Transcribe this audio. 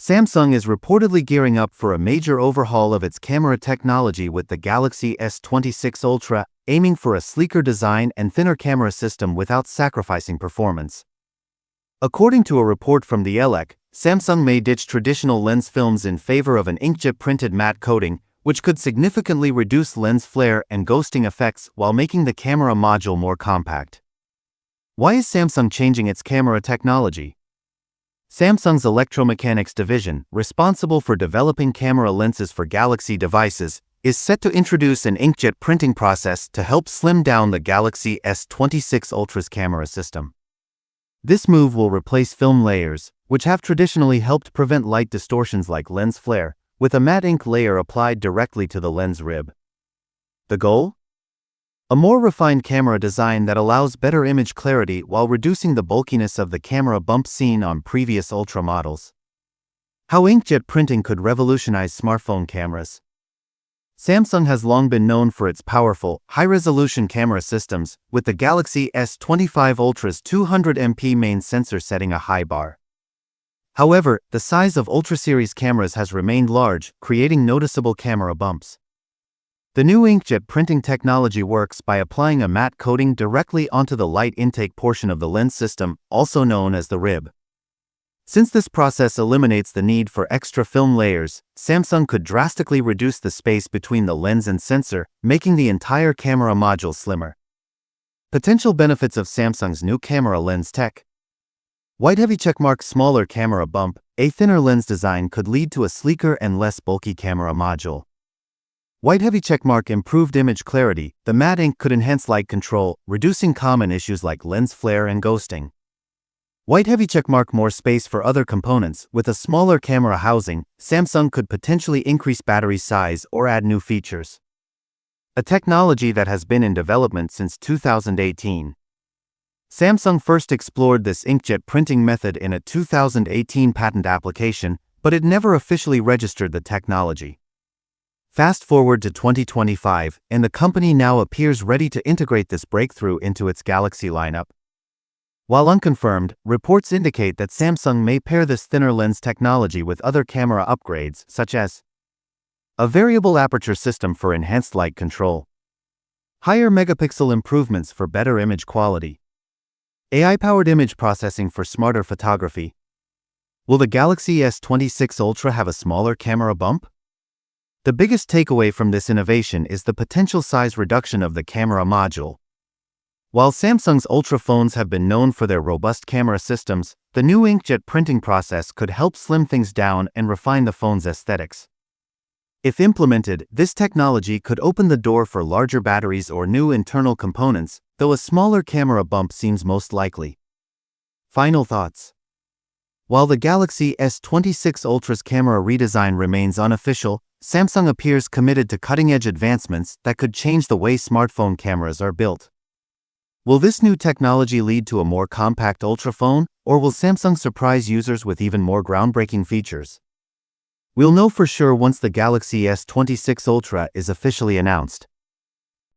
Samsung is reportedly gearing up for a major overhaul of its camera technology with the Galaxy S26 Ultra, aiming for a sleeker design and thinner camera system without sacrificing performance. According to a report from the ELEC, Samsung may ditch traditional lens films in favor of an inkjet printed matte coating, which could significantly reduce lens flare and ghosting effects while making the camera module more compact. Why is Samsung changing its camera technology? Samsung's electromechanics division, responsible for developing camera lenses for Galaxy devices, is set to introduce an inkjet printing process to help slim down the Galaxy S26 Ultra's camera system. This move will replace film layers, which have traditionally helped prevent light distortions like lens flare, with a matte ink layer applied directly to the lens rib. The goal? A more refined camera design that allows better image clarity while reducing the bulkiness of the camera bump seen on previous Ultra models. How inkjet printing could revolutionize smartphone cameras. Samsung has long been known for its powerful, high-resolution camera systems, with the Galaxy S25 Ultra's 200MP main sensor setting a high bar. However, the size of Ultra series cameras has remained large, creating noticeable camera bumps. The new inkjet printing technology works by applying a matte coating directly onto the light intake portion of the lens system, also known as the rib. Since this process eliminates the need for extra film layers, Samsung could drastically reduce the space between the lens and sensor, making the entire camera module slimmer. Potential benefits of Samsung's new camera lens tech. White heavy checkmark smaller camera bump, a thinner lens design could lead to a sleeker and less bulky camera module. White heavy checkmark improved image clarity, the matte ink could enhance light control, reducing common issues like lens flare and ghosting. White heavy checkmark more space for other components, with a smaller camera housing, Samsung could potentially increase battery size or add new features. A technology that has been in development since 2018. Samsung first explored this inkjet printing method in a 2018 patent application, but it never officially registered the technology. Fast forward to 2025, and the company now appears ready to integrate this breakthrough into its Galaxy lineup. While unconfirmed, reports indicate that Samsung may pair this thinner lens technology with other camera upgrades, such as a variable aperture system for enhanced light control, higher megapixel improvements for better image quality, AI-powered image processing for smarter photography. Will the Galaxy S26 Ultra have a smaller camera bump? The biggest takeaway from this innovation is the potential size reduction of the camera module. While Samsung's Ultra phones have been known for their robust camera systems, the new inkjet printing process could help slim things down and refine the phone's aesthetics. If implemented, this technology could open the door for larger batteries or new internal components, though a smaller camera bump seems most likely. Final thoughts. While the Galaxy S26 Ultra's camera redesign remains unofficial, Samsung appears committed to cutting-edge advancements that could change the way smartphone cameras are built. Will this new technology lead to a more compact Ultra phone, or will Samsung surprise users with even more groundbreaking features? We'll know for sure once the Galaxy S26 Ultra is officially announced.